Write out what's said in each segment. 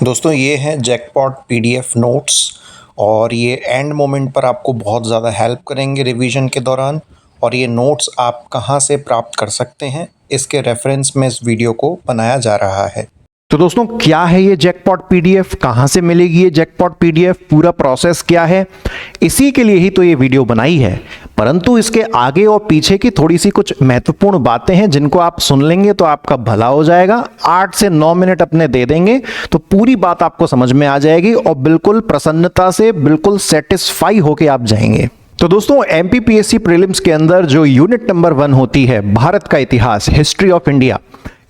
दोस्तों ये है जैकपॉट पीडीएफ नोट्स और ये एंड मोमेंट पर आपको बहुत ज़्यादा हेल्प करेंगे रिवीजन के दौरान। और ये नोट्स आप कहाँ से प्राप्त कर सकते हैं, इसके रेफरेंस में इस वीडियो को बनाया जा रहा है। तो दोस्तों क्या है ये जैकपॉट पीडीएफ, कहां से मिलेगी ये जैकपॉट पीडीएफ, पूरा प्रोसेस क्या है, इसी के लिए ही तो ये वीडियो बनाई है। परंतु इसके आगे और पीछे की थोड़ी सी कुछ महत्वपूर्ण बातें हैं जिनको आप सुन लेंगे तो आपका भला हो जाएगा। 8 से 9 मिनट अपने दे देंगे तो पूरी बात आपको समझ में आ जाएगी और बिल्कुल प्रसन्नता से, बिल्कुल सेटिस्फाई होके आप जाएंगे। तो दोस्तों एमपीपीएससी प्रीलिम्स के अंदर जो यूनिट नंबर 1 होती है, भारत का इतिहास, हिस्ट्री ऑफ इंडिया,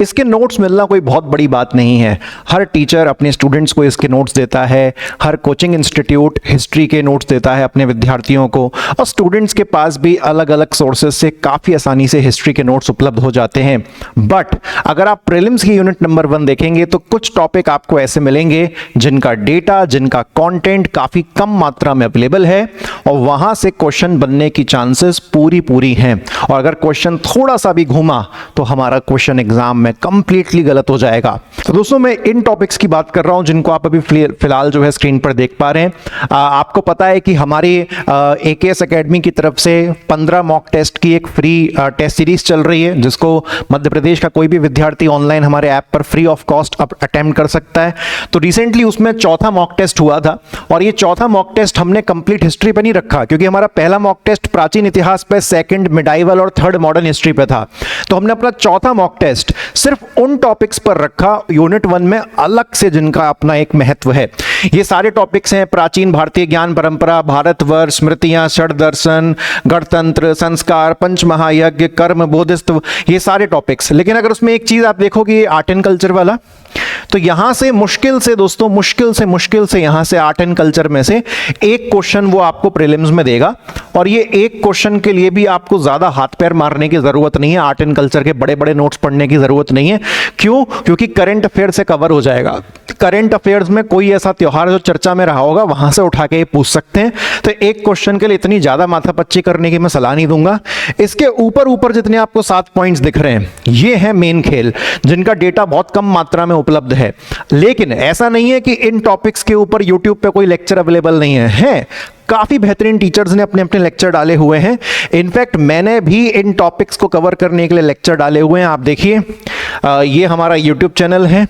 इसके नोट्स मिलना कोई बहुत बड़ी बात नहीं है। हर टीचर अपने स्टूडेंट्स को इसके नोट्स देता है, हर कोचिंग इंस्टीट्यूट हिस्ट्री के नोट्स देता है अपने विद्यार्थियों को, और स्टूडेंट्स के पास भी अलग अलग सोर्सेज से काफ़ी आसानी से हिस्ट्री के नोट्स उपलब्ध हो जाते हैं। बट अगर आप प्रीलिम्स की यूनिट नंबर 1 देखेंगे तो कुछ टॉपिक आपको ऐसे मिलेंगे जिनका डेटा, जिनका कॉन्टेंट काफ़ी कम मात्रा में अवेलेबल है और वहाँ से क्वेश्चन बनने की चांसेस पूरी हैं। और अगर क्वेश्चन थोड़ा सा भी घूमा तो हमारा क्वेश्चन एग्जाम में कंप्लीटली गलत हो जाएगा। तो दोस्तों मैं इन टॉपिक्स की बात कर रहा हूं जिनको आप अभी फिलहाल जो है स्क्रीन पर देख पा रहे हैं। आपको पता है कि हमारी एकेएस एकेडमी की तरफ से 15 मॉक टेस्ट की एक फ्री टेस्ट सीरीज चल रही है, जिसको मध्य प्रदेश का कोई भी विद्यार्थी ऑनलाइन हमारे ऐप पर फ्री ऑफ कॉस्ट अटेम्प्ट कर सकता है। तो रिसेंटली उसमें चौथा मॉक टेस्ट हुआ था और ये चौथा मॉक टेस्ट हमने कंप्लीट हिस्ट्री पर नहीं रखा, क्योंकि हमारा पहला मॉक टेस्ट प्राचीन इतिहास पे, सेकंड मिडाइवल और थर्ड मॉडर्न हिस्ट्री पे था। तो हमने अपना चौथा मॉक टेस्ट सिर्फ उन टॉपिक्स पर रखा यूनिट 1 में अलग से, जिनका अपना एक महत्व है। ये सारे टॉपिक्स हैं प्राचीन भारतीय ज्ञान परंपरा, भारतवर्ष, स्मृतियां, षड दर्शन, गणतंत्र, संस्कार, पंचमहायज्ञ, कर्म, बोधिसत्व, ये सारे टॉपिक्स। लेकिन अगर उसमें एक चीज आप देखोगे आर्ट एंड कल्चर वाला, तो यहां से मुश्किल से दोस्तों, मुश्किल से यहां से आर्ट एंड कल्चर में से एक क्वेश्चन वो आपको प्रीलिम्स में देगा। और ये एक क्वेश्चन के लिए भी आपको ज्यादा हाथ पैर मारने की जरूरत नहीं है, आर्ट एंड कल्चर के बड़े बड़े नोट्स पढ़ने की जरूरत नहीं है। क्यों? क्योंकि करंट अफेयर से कवर हो जाएगा। करंट अफेयर्स में कोई ऐसा त्योहार जो चर्चा में रहा होगा वहां से उठा के ये पूछ सकते हैं। तो एक क्वेश्चन के लिए इतनी ज्यादा माथापच्ची करने की मैं सलाह नहीं दूंगा। इसके ऊपर जितने आपको 7 पॉइंट्स दिख रहे हैं, ये है मेन खेल, जिनका डेटा बहुत कम मात्रा में उपलब्ध है। लेकिन ऐसा नहीं है कि इन टॉपिक्स के ऊपर यूट्यूब पे कोई लेक्चर अवेलेबल नहीं है। काफी बेहतरीन टीचर्स ने अपने अपने लेक्चर डाले हुए हैं। इनफैक्ट मैंने भी इन टॉपिक्स को कवर करने के लिए लेक्चर डाले हुए हैं। आप देखिए, ये हमारा यूट्यूब चैनल है,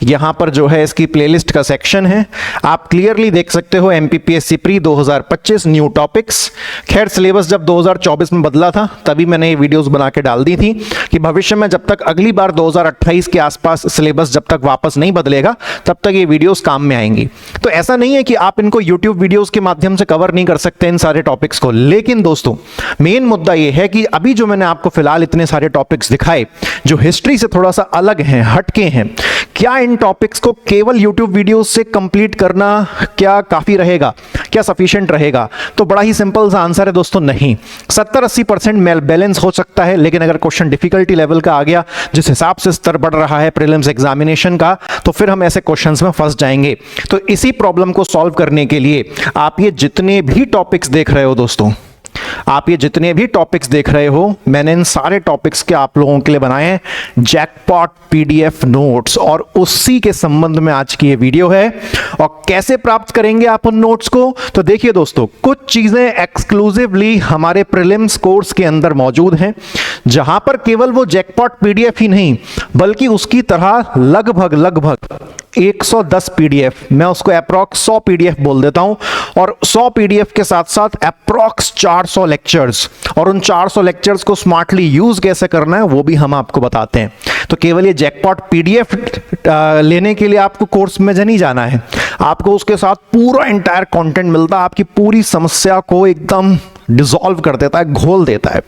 यहां पर जो है इसकी प्लेलिस्ट का सेक्शन है, आप क्लियरली देख सकते हो एमपीपीएससी प्री 2025 न्यू टॉपिक्स। खैर सिलेबस जब 2024 में बदला था तभी मैंने ये वीडियोस बना के डाल दी थी कि भविष्य में जब तक अगली बार 2028 के आसपास सिलेबस जब तक वापस नहीं बदलेगा तब तक ये वीडियोस काम में आएंगी। तो ऐसा नहीं है कि आप इनको यूट्यूब वीडियोस के माध्यम से कवर नहीं कर सकते इन सारे टॉपिक्स को। लेकिन दोस्तों मेन मुद्दा यह है कि अभी जो मैंने आपको फिलहाल इतने सारे टॉपिक्स दिखाए जो हिस्ट्री से थोड़ा सा अलग हैं, हटके हैं, क्या इन टॉपिक्स को केवल YouTube वीडियोस से कंप्लीट करना क्या काफी रहेगा, क्या सफिशिएंट रहेगा? तो बड़ा ही सिंपल सा आंसर है दोस्तों, नहीं। 70-80% बैलेंस हो सकता है, लेकिन अगर क्वेश्चन डिफिकल्टी लेवल का आ गया, जिस हिसाब से स्तर बढ़ रहा है प्रीलिम्स एग्जामिनेशन का, तो फिर हम ऐसे क्वेश्चंस में फंस जाएंगे। तो इसी प्रॉब्लम को सॉल्व करने के लिए आप ये जितने भी टॉपिक्स देख रहे हो दोस्तों, आप ये जितने भी टॉपिक्स देख रहे हो, मैंने इन सारे टॉपिक्स के आप लोगों के लिए बनाए हैं जैकपॉट पीडीएफ नोट्स, और उसी के संबंध में आज की ये वीडियो है। और कैसे प्राप्त करेंगे आप उन नोट्स को? तो देखिए दोस्तों, कुछ चीजें एक्सक्लूसिवली हमारे प्रीलिम्स कोर्स के अंदर मौजूद हैं, जहां पर केवल वो जैकपॉट पीडीएफ ही नहीं बल्कि उसकी तरह लगभग 110 पीडीएफ, मैं उसको अप्रॉक्स 100 पीडीएफ बोल देता हूं, और 100 पीडीएफ के साथ साथ अप्रॉक्स 400 लेक्चर्स, और उन 400 लेक्चर्स को स्मार्टली यूज कैसे करना है वो भी हम आपको बताते हैं। तो केवल ये जैकपॉट पीडीएफ लेने के लिए आपको कोर्स में नहीं जाना है, आपको उसके साथ पूरा एंटायर कंटेंट मिलता है, आपकी पूरी समस्या को एकदम डिसॉल्व कर देता है, घोल देता है।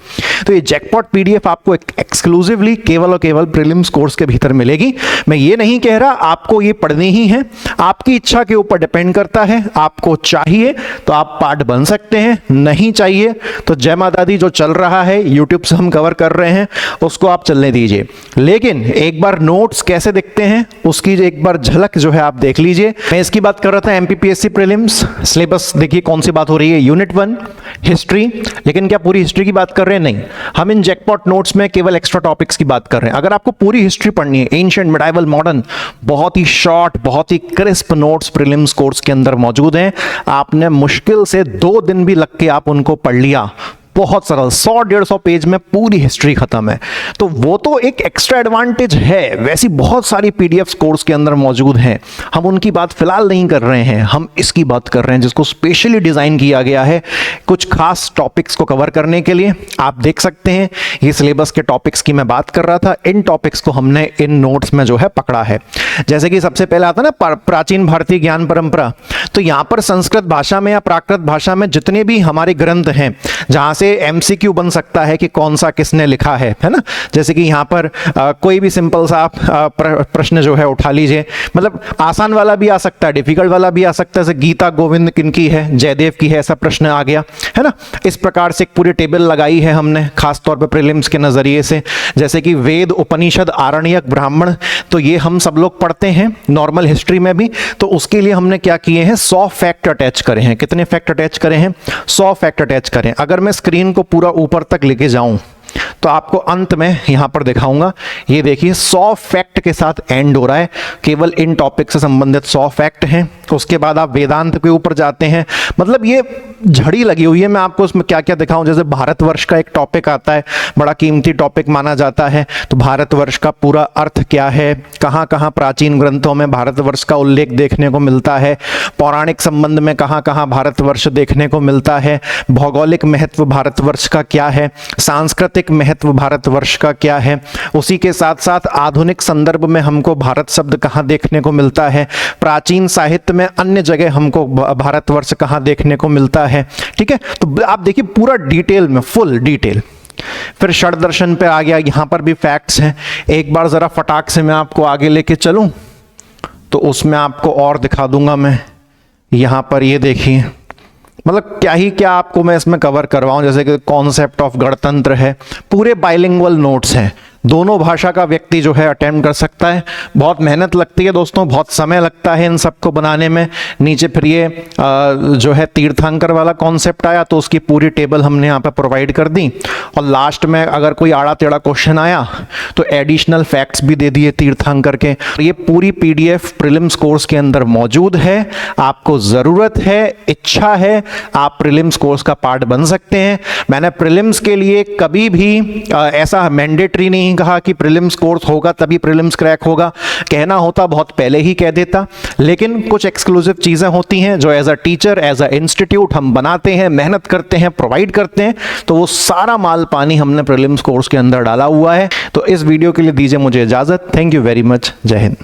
तो ये जैकपॉट पीडीएफ आपको एक्सक्लूसिवली केवल और केवल प्रीलिम्स कोर्स के भीतर मिलेगी। मैं ये नहीं कह रहा आपको ये पढ़नी ही है, आपकी इच्छा के ऊपर डिपेंड करता है। आपको चाहिए तो आप पार्ट बन सकते हैं, नहीं चाहिए तो जय माता दी, जो चल रहा है यूट्यूब से हम कवर कर रहे हैं उसको आप चलने दीजिए। लेकिन एक बार नोट्स कैसे दिखते हैं उसकी एक बार झलक जो है आप देख लीजिए। मैं इसकी बात कर रहा था एमपीपीएससी प्रीलिम्स सिलेबस। देखिए कौन सी बात हो रही है, यूनिट 1 हिस्ट्री। लेकिन क्या पूरी हिस्ट्री की बात कर रहे हैं? नहीं, हम इन जैकपॉट नोट्स में केवल एक्स्ट्रा टॉपिक्स की बात कर रहे हैं। अगर आपको पूरी हिस्ट्री पढ़नी है, एंशिएंट, मिडाइवल, मॉडर्न, बहुत ही शॉर्ट, बहुत ही क्रिस्प नोट्स प्रीलिम्स कोर्स के अंदर मौजूद हैं। आपने मुश्किल से 2 दिन भी लग के आप उनको पढ़ लिया, बहुत सरल, 100-150 पेज में पूरी हिस्ट्री खत्म है। तो वो तो एक एक्स्ट्रा एडवांटेज है, वैसी बहुत सारी पीडीएफ कोर्स के अंदर मौजूद हैं। हम उनकी बात फिलहाल नहीं कर रहे हैं, हम इसकी बात कर रहे हैं जिसको स्पेशली डिजाइन किया गया है कुछ खास टॉपिक्स को कवर करने के लिए। आप देख सकते हैं ये सिलेबस के टॉपिक्स की मैं बात कर रहा था, इन टॉपिक्स को हमने इन नोट्स में जो है पकड़ा है। जैसे कि सबसे पहले आता ना प्राचीन भारतीय ज्ञान परंपरा, तो यहां पर संस्कृत भाषा में या प्राकृत भाषा में जितने भी हमारे ग्रंथ हैं जहां से एमसीक्यू बन सकता है कि कौन सा किसने लिखा है ना। जैसे कि यहां पर कोई भी सिंपल सा आप प्रश्न जो है उठा लीजिए, मतलब आसान वाला भी आ सकता है, डिफिकल्ट वाला भी आ सकता है। जैसे गीता गोविंद किनकी है, जयदेव की है, ऐसा प्रश्न आ गया है ना। इस प्रकार से एक पूरी टेबल लगाई है हमने खास तौर पर प्रीलिम्स के नजरिए से। जैसे कि वेद, उपनिषद, आरण्यक, ब्राह्मण, तो ये हम सब लोग पढ़ते हैं नॉर्मल हिस्ट्री में भी। तो उसके लिए हमने क्या किए हैं, 100 फैक्ट अटैच करे हैं। कितने फैक्ट अटैच करे हैं, 100 फैक्ट अटैच करें। अगर मैं स्क्रीन को पूरा ऊपर तक लेके जाऊं तो आपको अंत में यहां पर दिखाऊंगा। ये देखिए 100 फैक्ट के साथ एंड हो रहा है, केवल इन टॉपिक से संबंधित 100 फैक्ट हैं। उसके बाद आप वेदांत के ऊपर जाते हैं, मतलब ये झड़ी लगी हुई है। मैं आपको उसमें क्या क्या दिखाऊं, जैसे भारतवर्ष का एक टॉपिक आता है, बड़ा कीमती टॉपिक माना जाता है। तो भारतवर्ष का पूरा अर्थ क्या है, कहां कहां प्राचीन ग्रंथों में भारतवर्ष का उल्लेख देखने को मिलता है, पौराणिक संबंध में कहां कहां भारतवर्ष देखने को मिलता है, भौगोलिक महत्व भारतवर्ष का क्या है, सांस्कृतिक महत्व भारतवर्ष का क्या है। उसी के साथ साथ आधुनिक संदर्भ में हमको भारत शब्द कहां देखने को मिलता है, प्राचीन साहित्य में अन्य जगह हमको भारतवर्ष कहां देखने को मिलता है। ठीक है, तो आप देखिए पूरा डिटेल में, फुल डिटेल। फिर षड दर्शन पे आ गया, यहां पर भी फैक्ट्स हैं। एक बार जरा फटाक से मैं आपको आगे लेके चलूं तो उसमें आपको और दिखा दूंगा मैं। यहां पर ये देखिए, मतलब क्या ही क्या आपको मैं इसमें कवर करवाऊं। जैसे कि कॉन्सेप्ट ऑफ गणतंत्र है, पूरे बाइलिंगुअल नोट्स हैं, दोनों भाषा का व्यक्ति जो है अटेम्प्ट कर सकता है। बहुत मेहनत लगती है दोस्तों, बहुत समय लगता है इन सबको बनाने में। नीचे फिर ये जो है तीर्थंकर वाला कॉन्सेप्ट आया, तो उसकी पूरी टेबल हमने यहाँ पे प्रोवाइड कर दी। और लास्ट में अगर कोई आड़ा टेढ़ा क्वेश्चन आया तो एडिशनल फैक्ट्स भी दे दिए तीर्थंकर के। ये पूरी पीडीएफ प्रीलिम्स कोर्स के अंदर मौजूद है। आपको ज़रूरत है, इच्छा है, आप प्रीलिम्स कोर्स का पार्ट बन सकते हैं। मैंने प्रीलिम्स के लिए कभी भी ऐसा मैंडेटरी नहीं कहा कि प्रीलिम्स कोर्स होगा तभी प्रीलिम्स क्रैक होगा। कहना होता बहुत पहले ही कह देता, लेकिन कुछ एक्सक्लूसिव चीजें होती हैं जो as a teacher, as a institute हम बनाते हैं, मेहनत करते हैं, प्रोवाइड करते हैं। तो वो सारा माल पानी हमने प्रीलिम्स कोर्स के अंदर डाला हुआ है। तो इस वीडियो के लिए दीजिए मुझे इजाजत। Thank you very much. जय हिंद।